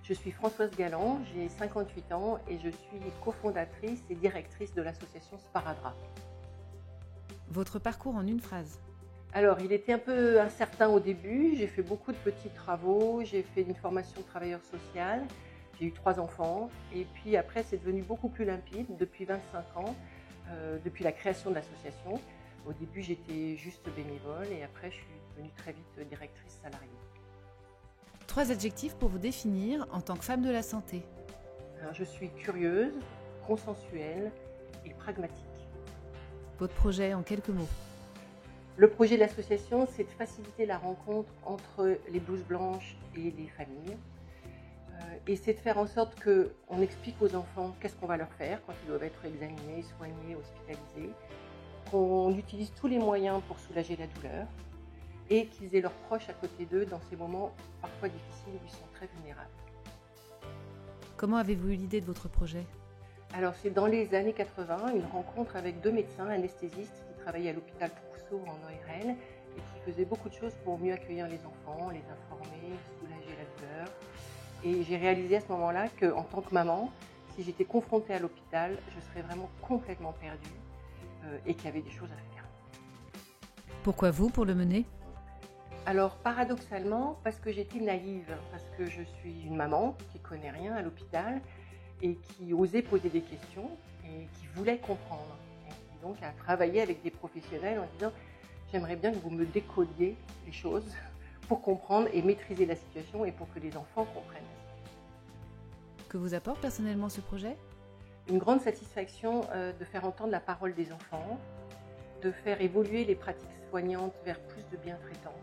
Je suis Françoise Galland, j'ai 58 ans et je suis cofondatrice et directrice de l'association Sparadrap. Votre parcours en une phrase. Alors, il était un peu incertain au début, j'ai fait beaucoup de petits travaux, j'ai fait une formation de travailleur social, j'ai eu 3 enfants et puis après c'est devenu beaucoup plus limpide depuis 25 ans, depuis la création de l'association. Au début j'étais juste bénévole et après je suis devenue très vite directrice salariée. 3 adjectifs pour vous définir en tant que femme de la santé. Alors, je suis curieuse, consensuelle et pragmatique. Votre projet en quelques mots. Le projet de l'association, c'est de faciliter la rencontre entre les blouses blanches et les familles. Et c'est de faire en sorte qu'on explique aux enfants qu'est-ce qu'on va leur faire quand ils doivent être examinés, soignés, hospitalisés, qu'on utilise tous les moyens pour soulager la douleur et qu'ils aient leurs proches à côté d'eux dans ces moments parfois difficiles où ils sont très vulnérables. Comment avez-vous eu l'idée de votre projet ? Alors c'est dans les années 80, une rencontre avec 2 médecins anesthésistes qui travaillaient à l'hôpital Trousseau en ORL et qui faisaient beaucoup de choses pour mieux accueillir les enfants, les informer, soulager la douleur. Et j'ai réalisé à ce moment-là qu'en tant que maman, si j'étais confrontée à l'hôpital, je serais vraiment complètement perdue et qu'il y avait des choses à faire. Pourquoi vous pour le mener ? Alors paradoxalement, parce que j'étais naïve, parce que je suis une maman qui ne connaît rien à l'hôpital et qui osait poser des questions et qui voulait comprendre. Et qui donc a travaillé avec des professionnels en disant « j'aimerais bien que vous me décodiez les choses pour comprendre et maîtriser la situation et pour que les enfants comprennent. » Que vous apporte personnellement ce projet ? Une grande satisfaction de faire entendre la parole des enfants, de faire évoluer les pratiques soignantes vers plus de bientraitance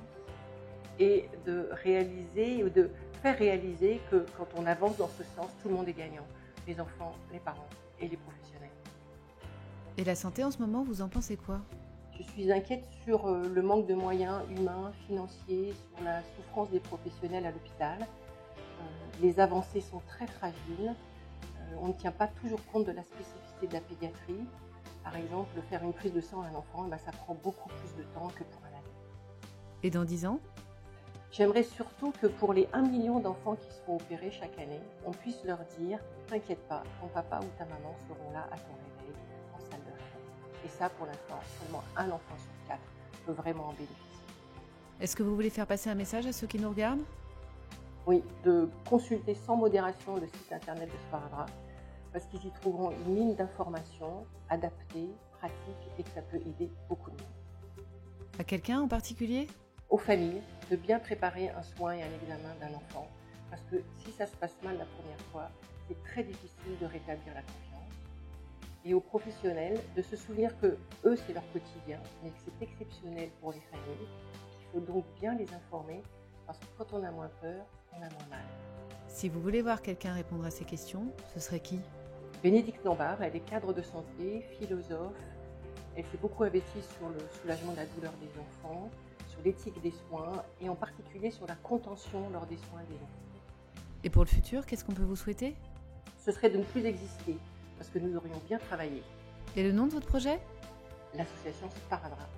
et de réaliser ou de faire réaliser que quand on avance dans ce sens, tout le monde est gagnant, les enfants, les parents et les professionnels. Et la santé en ce moment, vous en pensez quoi ? Je suis inquiète sur le manque de moyens humains, financiers, sur la souffrance des professionnels à l'hôpital. Les avancées sont très fragiles. On ne tient pas toujours compte de la spécificité de la pédiatrie. Par exemple, faire une prise de sang à un enfant, ça prend beaucoup plus de temps que pour un adulte. Et dans 10 ans ? J'aimerais surtout que pour les 1 million d'enfants qui seront opérés chaque année, on puisse leur dire « T'inquiète pas, ton papa ou ta maman seront là à ton réveil en salle de réveil ». Et ça, pour l'instant, seulement un enfant sur 4 peut vraiment en bénéficier. Est-ce que vous voulez faire passer un message à ceux qui nous regardent ? Oui, de consulter sans modération le site internet de Sparadrap, parce qu'ils y trouveront une mine d'informations adaptées, pratiques et que ça peut aider beaucoup de monde. À quelqu'un en particulier ? Aux familles, de bien préparer un soin et un examen d'un enfant, parce que si ça se passe mal la première fois, c'est très difficile de rétablir la confiance. Et aux professionnels, de se souvenir que eux, c'est leur quotidien, mais que c'est exceptionnel pour les familles, qu'il faut donc bien les informer, parce que quand on a moins peur, on a moins mal. Si vous voulez voir quelqu'un répondre à ces questions, ce serait qui ? Bénédicte Lombard, elle est cadre de santé, philosophe. Elle s'est beaucoup investie sur le soulagement de la douleur des enfants, sur l'éthique des soins et en particulier sur la contention lors des soins des enfants. Et pour le futur, qu'est-ce qu'on peut vous souhaiter ? Ce serait de ne plus exister, parce que nous aurions bien travaillé. Et le nom de votre projet ? L'association Sparadrap.